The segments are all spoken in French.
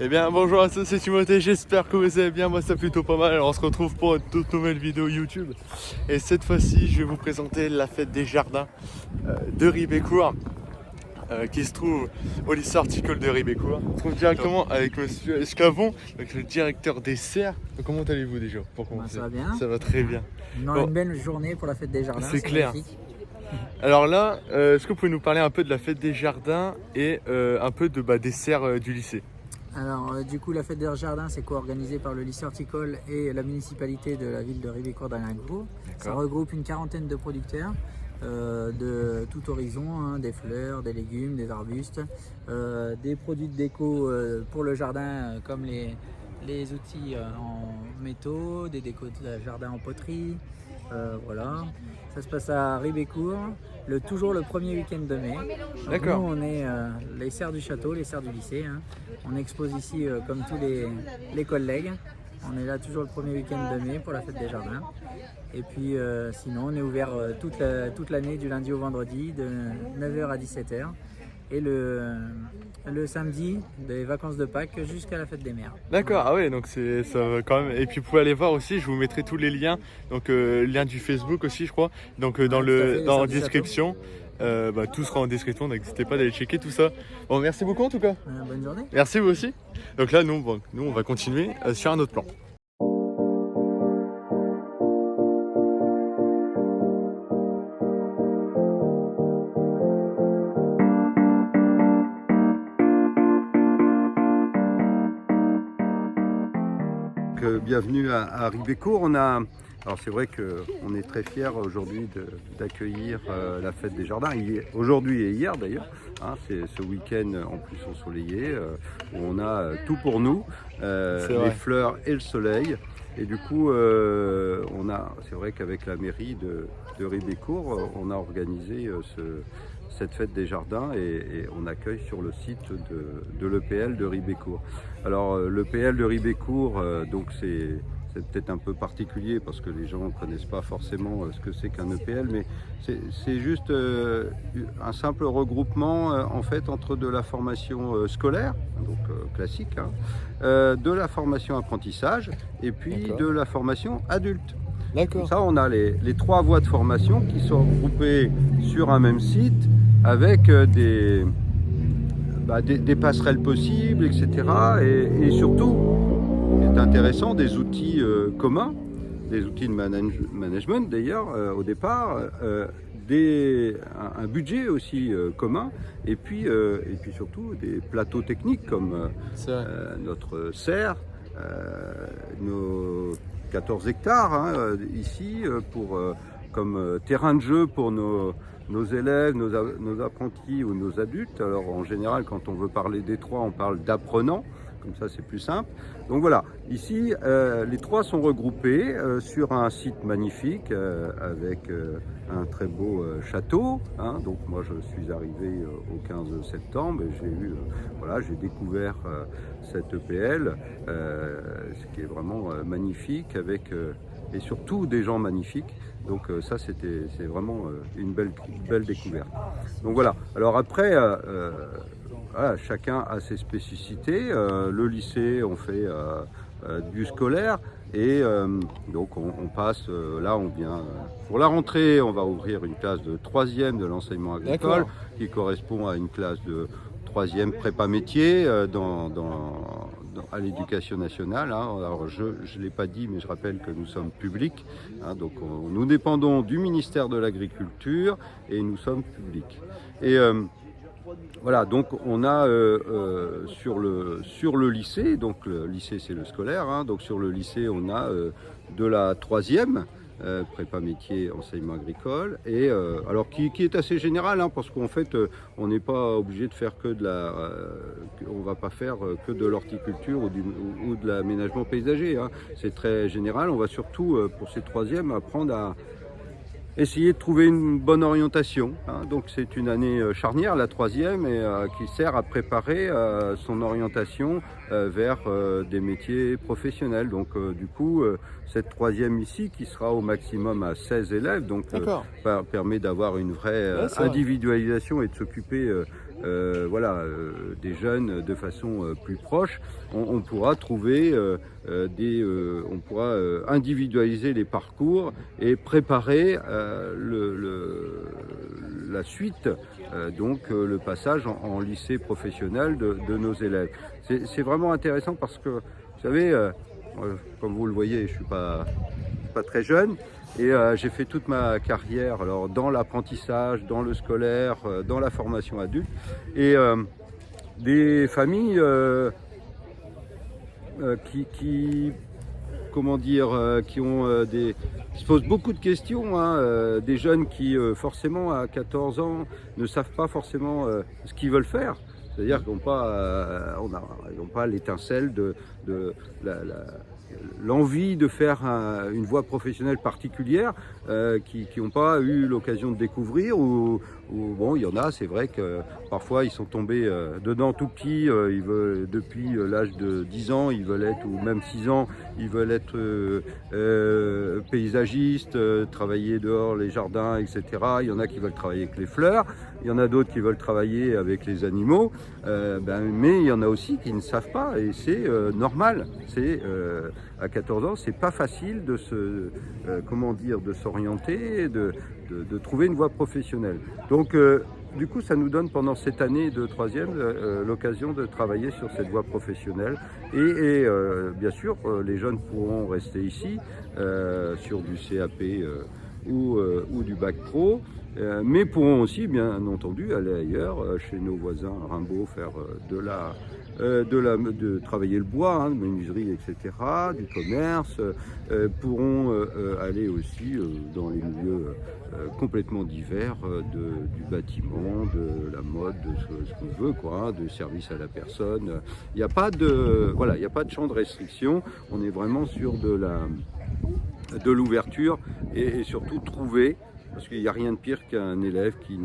Eh bien bonjour à tous, c'est Timothée, j'espère que vous allez bien, moi ça plutôt pas mal. Alors on se retrouve pour une toute nouvelle vidéo YouTube. Et cette fois-ci je vais vous présenter la fête des jardins de Ribécourt, qui se trouve au lycée horticole de Ribécourt. On se trouve directement avec monsieur Escavon, donc le directeur des serres. Comment allez-vous déjà pour commencer? Ça va bien. Ça va très bien. Une belle journée pour la fête des jardins. C'est clair. Magnifique. Alors là, est-ce que vous pouvez nous parler un peu de la fête des jardins et un peu de, des serres du lycée? Alors du coup la fête des jardins c'est co-organisé par le lycée horticole et la municipalité de la ville de Ribécourt d'Alincourt. Ça regroupe une quarantaine de producteurs de tout horizon, hein, des fleurs, des légumes, des arbustes, des produits de déco pour le jardin comme les outils en métaux, des décos de jardin en poterie. Voilà, ça se passe à Ribécourt, toujours le premier week-end de mai. D'accord. Nous, on est les serres du château, les serres du lycée. Hein. On expose ici comme tous les collègues. On est là toujours le premier week-end de mai pour la fête des jardins. Et puis sinon, on est ouvert toute l'année du lundi au vendredi de 9h à 17h. Et le samedi des vacances de Pâques jusqu'à la fête des mères. D'accord, ah ouais, donc ça va quand même. Et puis vous pouvez aller voir aussi, je vous mettrai tous les liens, donc lien du Facebook aussi je crois, donc dans la description. Tout sera en description, donc n'hésitez pas d'aller checker tout ça. Bon, merci beaucoup en tout cas. Bonne journée. Merci vous aussi. Donc là, nous on va continuer sur un autre plan. Bienvenue à Ribécourt. Alors c'est vrai qu'on est très fiers aujourd'hui d'accueillir la fête des jardins, aujourd'hui et hier d'ailleurs. Hein, c'est ce week-end en plus ensoleillé où on a tout pour nous, les fleurs et le soleil. Et du coup, c'est vrai qu'avec la mairie de Ribécourt, on a organisé cette fête des jardins et on accueille sur le site de l'EPL de Ribécourt. Alors l'EPL de Ribécourt, donc c'est peut-être un peu particulier parce que les gens ne connaissent pas forcément ce que c'est qu'un EPL, mais c'est juste un simple regroupement en fait entre de la formation scolaire, donc classique, hein, de la formation apprentissage et puis de la formation adulte. D'accord. Ça, on a les trois voies de formation qui sont regroupées sur un même site avec des passerelles possibles, etc. Et surtout, c'est intéressant, des outils communs, des outils de management d'ailleurs au départ, un budget aussi commun, et puis surtout des plateaux techniques comme notre serre, nos 14 hectares hein, ici comme terrain de jeu pour nos élèves, nos apprentis ou nos adultes. Alors en général, quand on veut parler des trois, on parle d'apprenants, comme ça c'est plus simple. Donc voilà, ici les trois sont regroupés sur un site magnifique avec un très beau château. Hein. Donc moi je suis arrivé au 15 septembre et j'ai découvert cette EPL, ce qui est vraiment magnifique avec et surtout des gens magnifiques. Donc ça c'est vraiment une belle découverte. Donc voilà, alors après voilà, chacun a ses spécificités. Le lycée, on fait du scolaire et donc on passe, là on vient, pour la rentrée, on va ouvrir une classe de 3e de l'enseignement agricole qui correspond à une classe de 3e prépa métier à l'éducation nationale. Hein. Alors je ne l'ai pas dit, mais je rappelle que nous sommes publics. Hein, donc nous dépendons du ministère de l'Agriculture et nous sommes publics. Et voilà, donc on a sur le lycée, donc le lycée c'est le scolaire, hein, donc sur le lycée on a de la 3e, prépa métier enseignement agricole, et alors qui est assez général hein, parce qu'en fait on n'est pas obligé de faire on va pas faire que de l'horticulture ou de l'aménagement paysager, hein. C'est très général. On va surtout pour ces 3e apprendre à essayer de trouver une bonne orientation. Hein. Donc c'est une année charnière, la 3e, et qui sert à préparer son orientation vers des métiers professionnels. Donc du coup, cette 3e ici, qui sera au maximum à 16 élèves, donc permet d'avoir une vraie individualisation et de s'occuper voilà, des jeunes de façon plus proche, on pourra trouver on pourra individualiser les parcours et préparer la suite, donc le passage en lycée professionnel de nos élèves. C'est vraiment intéressant parce que, vous savez, comme vous le voyez, je suis pas très jeune. Et j'ai fait toute ma carrière alors, dans l'apprentissage, dans le scolaire, dans la formation adulte. Et des familles comment dire, qui se posent beaucoup de questions, hein, des jeunes qui forcément à 14 ans ne savent pas forcément ce qu'ils veulent faire. C'est-à-dire qu'ils n'ont pas l'étincelle de l'envie de faire une voie professionnelle particulière, qui n'ont pas eu l'occasion de découvrir, ou bon, il y en a, c'est vrai que parfois ils sont tombés dedans tout petits, depuis l'âge de 10 ans, ils veulent être, ou même 6 ans, ils veulent être paysagistes, travailler dehors les jardins, etc. Il y en a qui veulent travailler avec les fleurs, il y en a d'autres qui veulent travailler avec les animaux, mais il y en a aussi qui ne savent pas, et c'est normal. À 14 ans, c'est pas facile de de s'orienter, de trouver une voie professionnelle. Donc, du coup, ça nous donne pendant cette année de troisième l'occasion de travailler sur cette voie professionnelle. Et bien sûr, les jeunes pourront rester ici sur du CAP ou du bac pro, mais pourront aussi, bien entendu, aller ailleurs, chez nos voisins à Rimbaud, faire de travailler le bois, de menuiserie, etc., du commerce, pourront aller aussi dans les milieux complètement divers, du bâtiment, de la mode, de ce qu'on veut, quoi, de service à la personne. Il n'y a pas de champ de restriction. On est vraiment sur de l'ouverture et surtout trouver, parce qu'il n'y a rien de pire qu'un élève qui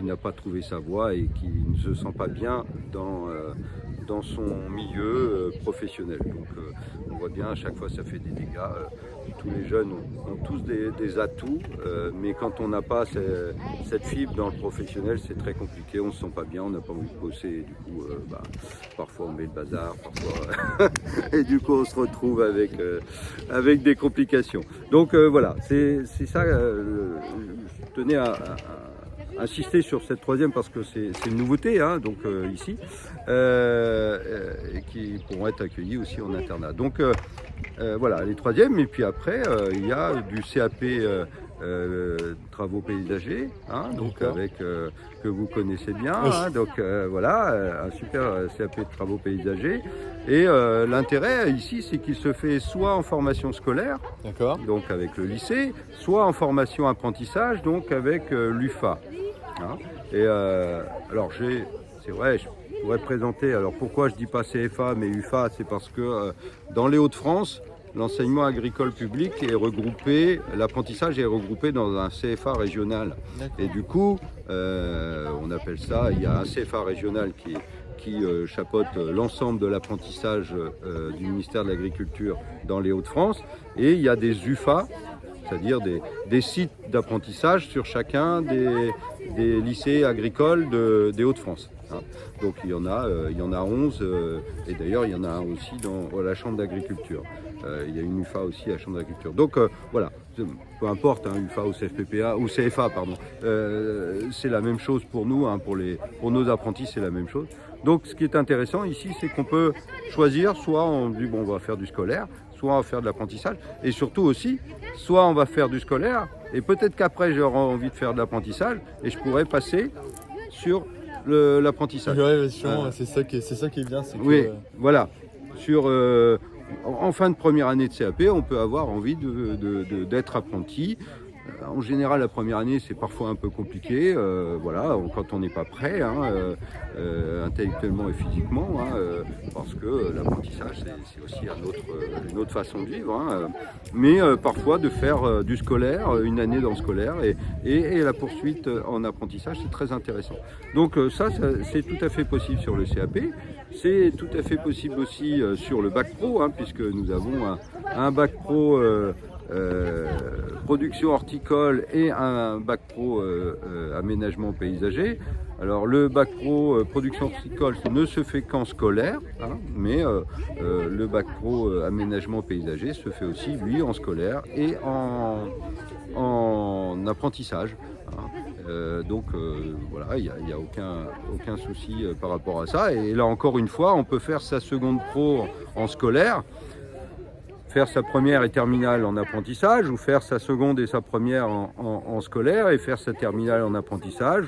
n'a pas trouvé sa voie et qui ne se sent pas bien dans son milieu professionnel. Donc on voit bien, à chaque fois ça fait des dégâts. Tous les jeunes ont tous des atouts, mais quand on n'a pas cette fibre dans le professionnel, c'est très compliqué, on ne se sent pas bien, on n'a pas envie de bosser, et du coup parfois on met le bazar, parfois et du coup on se retrouve avec des complications. Donc voilà, c'est ça, je tenais à insister sur cette troisième parce que c'est une nouveauté, hein, donc ici, et qui pourront être accueillis aussi en internat. Donc voilà, les troisièmes, et puis après il y a du CAP travaux paysagers, hein, donc avec que vous connaissez bien, hein, donc voilà, un super CAP de travaux paysagers. Et l'intérêt ici, c'est qu'il se fait soit en formation scolaire, donc avec le lycée, soit en formation apprentissage, donc avec l'UFA. Hein. Et alors c'est vrai, je pourrais présenter, alors pourquoi je dis pas CFA mais UFA, c'est parce que dans les Hauts-de-France, l'enseignement agricole public est regroupé, l'apprentissage est regroupé dans un CFA régional. Et du coup, on appelle ça, il y a un CFA régional qui chapeaute l'ensemble de l'apprentissage du ministère de l'Agriculture dans les Hauts-de-France, et il y a des UFA, c'est-à-dire des sites d'apprentissage sur chacun des lycées agricoles des Hauts-de-France. Hein. Donc il y en a 11, et d'ailleurs il y en a un aussi dans la Chambre d'agriculture. Il y a une UFA aussi à la Chambre d'agriculture. Donc voilà, peu importe, hein, UFA ou CFPPA, ou CFA, pardon, c'est la même chose pour nous, hein, pour nos apprentis, c'est la même chose. Donc ce qui est intéressant ici, c'est qu'on peut choisir, soit on dit bon, on va faire du scolaire, soit on va faire de l'apprentissage, et surtout aussi, soit on va faire du scolaire, et peut-être qu'après j'aurai envie de faire de l'apprentissage, et je pourrais passer sur l'apprentissage. Ouais, c'est ça qui est bien. C'est oui, voilà. En fin de première année de CAP, on peut avoir envie d'être apprenti. En général, la première année, c'est parfois un peu compliqué, voilà, quand on n'est pas prêt, hein, intellectuellement et physiquement, hein, parce que l'apprentissage, c'est aussi une autre façon de vivre, hein, mais parfois de faire du scolaire, une année dans le scolaire, et la poursuite en apprentissage, c'est très intéressant. Donc ça, c'est tout à fait possible sur le CAP, c'est tout à fait possible aussi sur le bac pro, hein, puisque nous avons un bac pro production horticole et un bac pro aménagement paysager. Alors le bac pro production horticole ne se fait qu'en scolaire, hein, mais le bac pro aménagement paysager se fait aussi lui en scolaire et en apprentissage. Hein. Donc voilà, il n'y a aucun souci par rapport à ça. Et là encore une fois, on peut faire sa seconde pro en scolaire, faire sa première et terminale en apprentissage, ou faire sa seconde et sa première en scolaire, et faire sa terminale en apprentissage.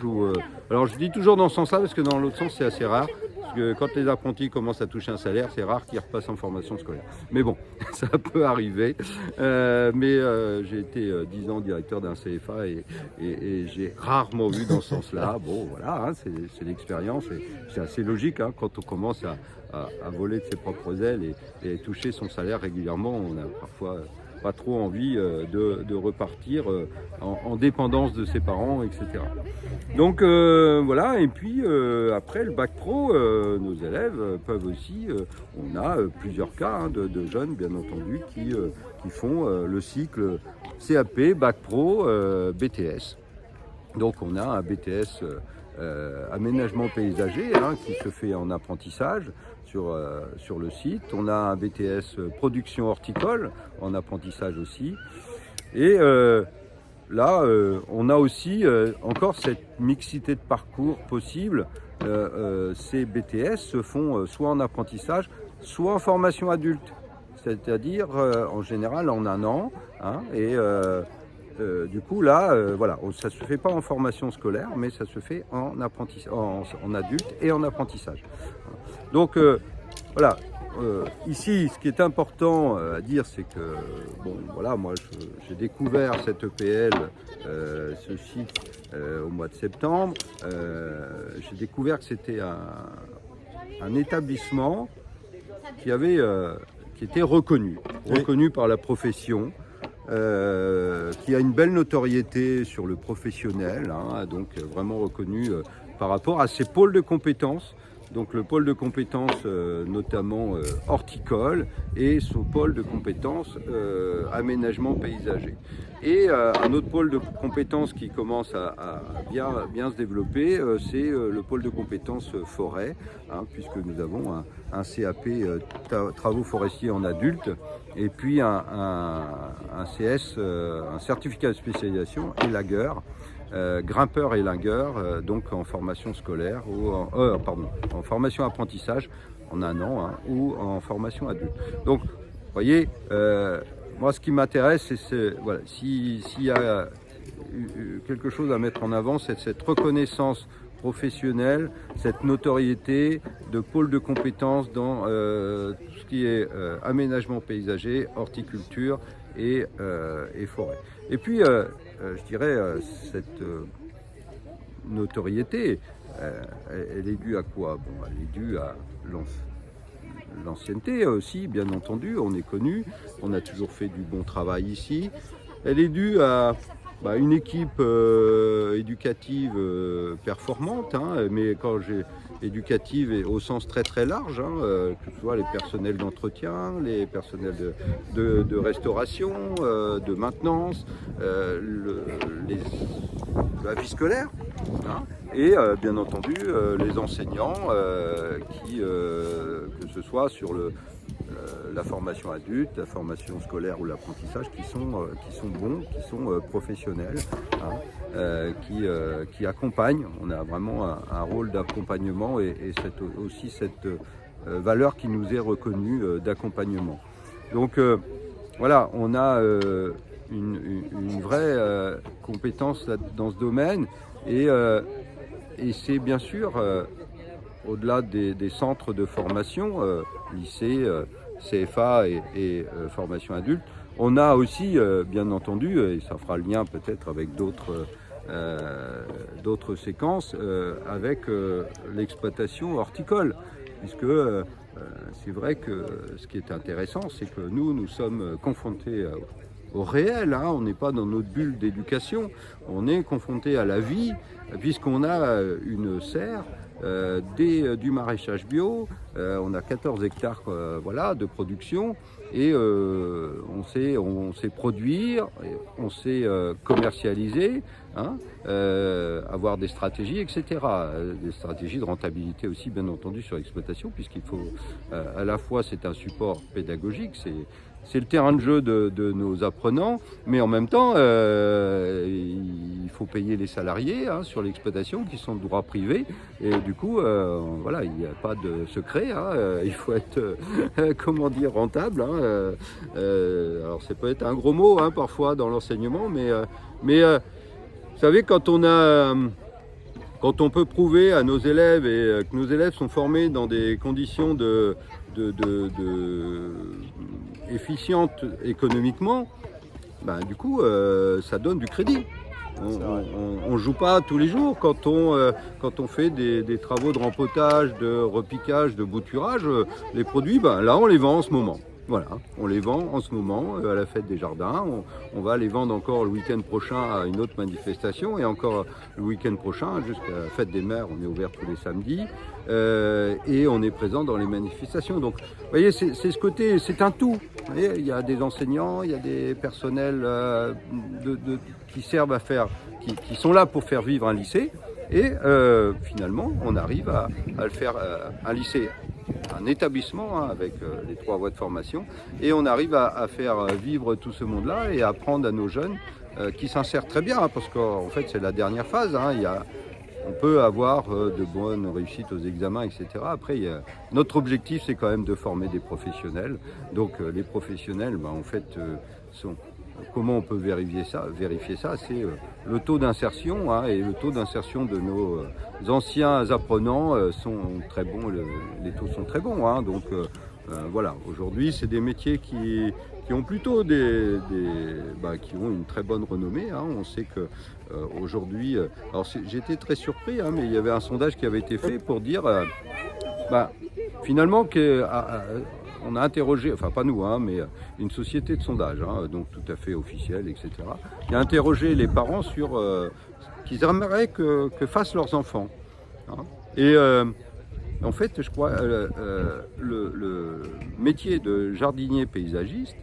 Alors je dis toujours dans ce sens-là, parce que dans l'autre sens c'est assez rare, parce que quand les apprentis commencent à toucher un salaire, c'est rare qu'ils repassent en formation scolaire. Mais bon, ça peut arriver. J'ai été 10 ans directeur d'un CFA et j'ai rarement vu dans ce sens-là. Bon voilà, hein, c'est l'expérience, et c'est assez logique hein, quand on commence à voler de ses propres ailes et toucher son salaire régulièrement. On a parfois pas trop envie de repartir en dépendance de ses parents, etc. Donc voilà, et puis après le bac pro, nos élèves peuvent aussi, on a plusieurs cas hein, de jeunes bien entendu qui font le cycle CAP, bac pro, BTS. Donc on a un BTS aménagement paysager hein, qui se fait en apprentissage sur le site. On a un BTS production horticole en apprentissage aussi. Et là, on a aussi encore cette mixité de parcours possible. Ces BTS se font soit en apprentissage, soit en formation adulte. C'est-à-dire en général en 1 an. Hein, du coup, là, voilà, ça ne se fait pas en formation scolaire, mais ça se fait en adulte et en apprentissage. Donc, voilà. Ici, ce qui est important à dire, c'est que, bon, voilà, moi, j'ai découvert cette EPL, ce site, au mois de septembre. J'ai découvert que c'était un établissement qui était reconnu par la profession. Qui a une belle notoriété sur le professionnel, hein, donc vraiment reconnu par rapport à ses pôles de compétences. Donc le pôle de compétences notamment horticole et son pôle de compétences aménagement paysager. Et un autre pôle de compétences qui commence à bien se développer, c'est le pôle de compétences forêt, hein, puisque nous avons un CAP travaux forestiers en adulte, et puis un CS, un certificat de spécialisation élagueur, grimpeur et lingueur, donc en formation scolaire ou en formation apprentissage en 1 an hein, ou en formation adulte. Donc, vous voyez, moi ce qui m'intéresse, c'est voilà, s'il y a quelque chose à mettre en avant, c'est cette reconnaissance professionnelle, cette notoriété de pôle de compétences dans tout ce qui est aménagement paysager, horticulture et forêt. Et puis, je dirais, cette notoriété, elle est due à quoi? Bon, elle est due à l'ancienneté aussi, bien entendu, on est connu, on a toujours fait du bon travail ici. Elle est due à une équipe éducative performante, hein, mais quand j'ai éducative et au sens très très large, hein, que ce soit les personnels d'entretien, les personnels de restauration, de maintenance, la vie scolaire, hein, et bien entendu les enseignants que ce soit sur la formation adulte, la formation scolaire ou l'apprentissage qui sont bons, qui sont professionnels, hein, qui accompagnent. On a vraiment un rôle d'accompagnement et aussi cette valeur qui nous est reconnue d'accompagnement. Donc voilà, on a une vraie compétence là, dans ce domaine et c'est bien sûr au-delà des centres de formation, lycée, CFA et formation adulte, on a aussi, bien entendu, et ça fera le lien peut-être avec d'autres séquences, avec l'exploitation horticole, puisque c'est vrai que ce qui est intéressant, c'est que nous sommes confrontés au réel, hein, on n'est pas dans notre bulle d'éducation, on est confronté à la vie, puisqu'on a une serre, du maraîchage bio, on a 14 hectares voilà, de production et on sait produire, on sait commercialiser, hein, avoir des stratégies, etc. Des stratégies de rentabilité aussi, bien entendu, sur l'exploitation, puisqu'il faut, à la fois, c'est un support pédagogique, c'est le terrain de jeu de nos apprenants, mais en même temps, il faut payer les salariés hein, sur l'exploitation qui sont de droit privé. Et du coup, voilà, il n'y a pas de secret. Hein, il faut être, comment dire, rentable. Hein, alors, ça peut être un gros mot hein, parfois dans l'enseignement, mais vous savez, quand on peut prouver à nos élèves et que nos élèves sont formés dans des conditions efficientes économiquement, ben, du coup, ça donne du crédit. On ne joue pas tous les jours quand on fait des travaux de rempotage, de repiquage, de bouturage. Les produits, ben, là, on les vend en ce moment. Voilà, on les vend en ce moment à la fête des jardins. On va les vendre encore le week-end prochain à une autre manifestation et encore le week-end prochain jusqu'à la fête des mères. On est ouvert tous les samedis et on est présent dans les manifestations. Donc, vous voyez, c'est ce côté, c'est un tout. Vous voyez, il y a des enseignants, il y a des personnels qui servent à faire, qui sont là pour faire vivre un lycée. Et finalement, on arrive à le faire, un lycée, un établissement hein, avec les 3 voies de formation, et on arrive à faire vivre tout ce monde-là et à apprendre à nos jeunes qui s'insèrent très bien, hein, parce qu'en fait c'est la dernière phase. Hein, on peut avoir de bonnes réussites aux examens, etc. Après, notre objectif, c'est quand même de former des professionnels. Donc les professionnels, ben, en fait, comment on peut vérifier ça, c'est le taux d'insertion hein, et le taux d'insertion de nos anciens apprenants sont très bons, les taux sont très bons. Hein, donc voilà, aujourd'hui c'est des métiers qui ont plutôt qui ont une très bonne renommée. Hein. On sait que aujourd'hui, alors j'étais très surpris, hein, mais il y avait un sondage qui avait été fait pour dire finalement que on a interrogé, enfin pas nous, hein, mais une société de sondage, hein, donc tout à fait officielle, etc., qui a interrogé les parents sur ce qu'ils aimeraient que fassent leurs enfants. Hein. Et en fait, je crois le métier de jardinier paysagiste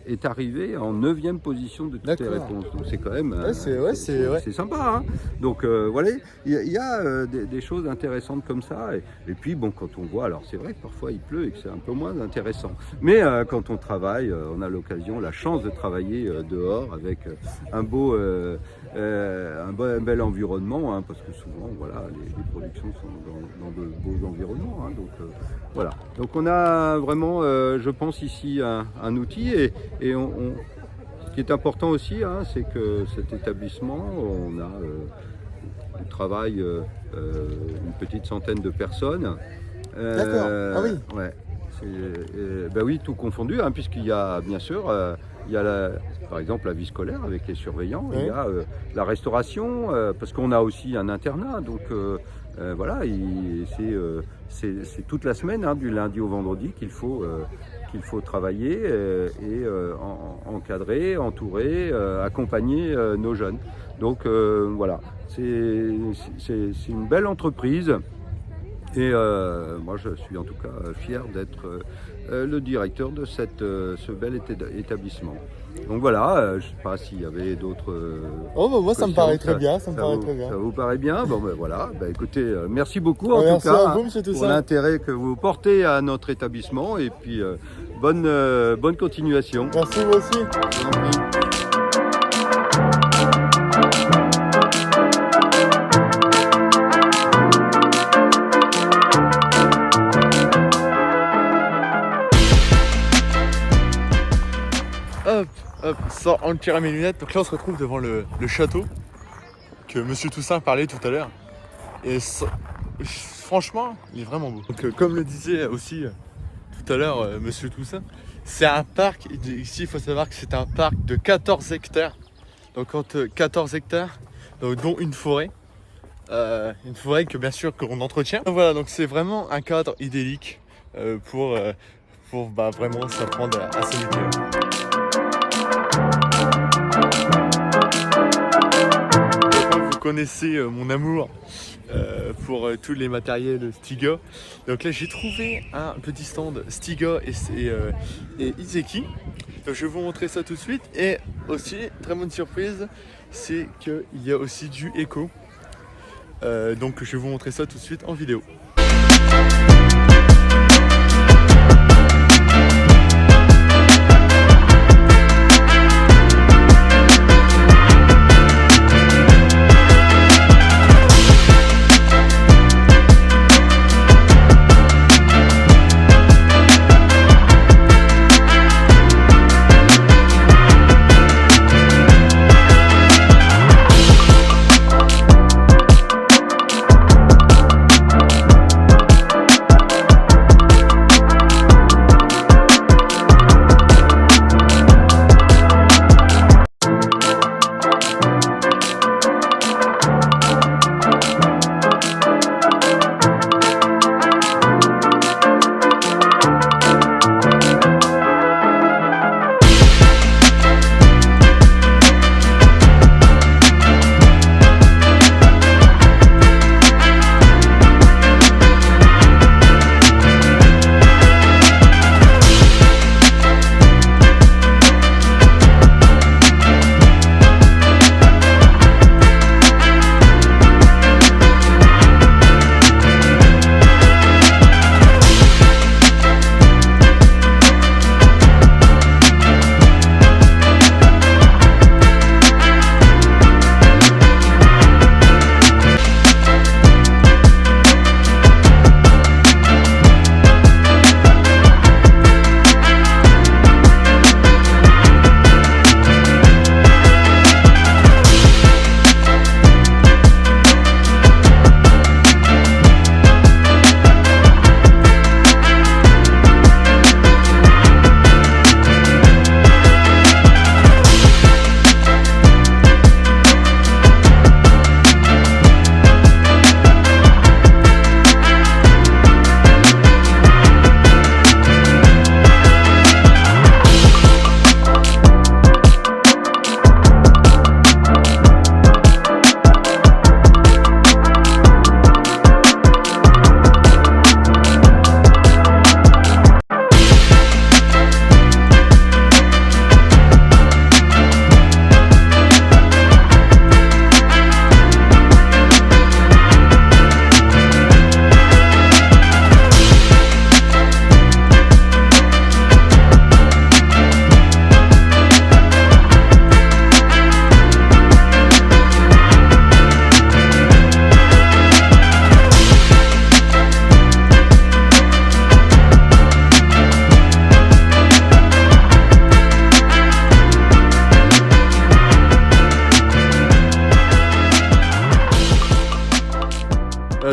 est arrivé en 9e position de toutes les réponses. Donc c'est quand même c'est sympa. Hein. Donc voilà, il y a des choses intéressantes comme ça. Et puis bon, quand on voit, alors c'est vrai que parfois il pleut et que c'est un peu moins intéressant. Mais quand on travaille, on a l'occasion, la chance de travailler dehors avec un bel environnement, hein, parce que souvent, voilà, les productions sont dans de beaux environnements. Hein, donc voilà. Donc on a vraiment, je pense ici un outil et ce qui est important aussi, hein, c'est que cet établissement, on travaille une petite centaine de personnes. D'accord, ah oui. Ouais. Oui, tout confondu, hein, puisqu'il y a bien sûr, par exemple la vie scolaire avec les surveillants, oui. Il y a la restauration, parce qu'on a aussi un internat, donc voilà, c'est toute la semaine, hein, du lundi au vendredi qu'il faut travailler et encadrer, entourer, accompagner nos jeunes. Donc voilà, c'est une belle entreprise. Et moi, je suis en tout cas fier d'être le directeur de ce bel établissement. Donc voilà, je ne sais pas s'il y avait d'autres... moi, ça me paraît très bien. Ça vous paraît bien? Bon, ben voilà. Ben, écoutez, merci beaucoup en merci tout cas à vous, monsieur Toussaint, pour l'intérêt que vous portez à notre établissement. Et puis, bonne continuation. Merci, vous aussi. Hop, ça, on tire à mes lunettes. Donc là, on se retrouve devant le château que monsieur Toussaint parlait tout à l'heure. Et ça, franchement, il est vraiment beau. Donc, comme le disait aussi tout à l'heure monsieur Toussaint, c'est un parc. Ici, il faut savoir que c'est un parc de 14 hectares. Donc, 14 hectares, donc, dont une forêt. Une forêt que bien sûr qu'on entretient. Donc, voilà, donc c'est vraiment un cadre idyllique pour vraiment s'apprendre à s'éduquer. Vous connaissez mon amour pour tous les matériels Stiga. Donc là j'ai trouvé un petit stand Stiga et Izeki. Donc je vais vous montrer ça tout de suite. Et aussi, très bonne surprise, c'est qu'il y a aussi du éco. Donc je vais vous montrer ça tout de suite en vidéo.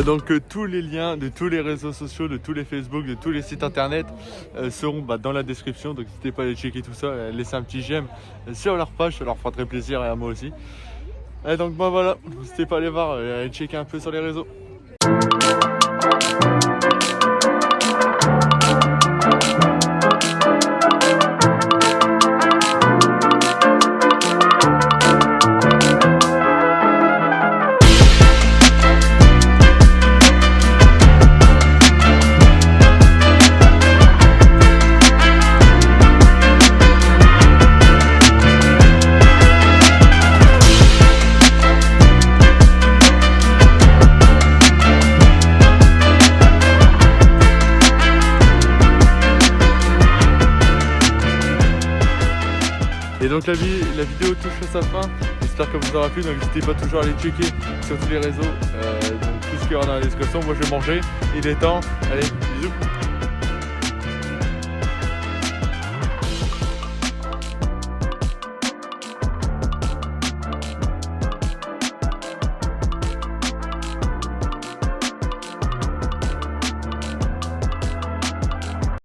Donc tous les liens de tous les réseaux sociaux, de tous les Facebook, de tous les sites internet seront dans la description. Donc n'hésitez pas à aller checker tout ça, laisser un petit j'aime sur leur page, ça leur fera très plaisir et à moi aussi. Et donc voilà, n'hésitez pas à aller voir, aller checker un peu sur les réseaux. Et donc la vidéo touche à sa fin, j'espère que vous aura plu, donc n'hésitez pas toujours à aller checker sur tous les réseaux, donc tout ce qu'il y aura dans la description. Moi je vais manger, il est temps, allez bisous.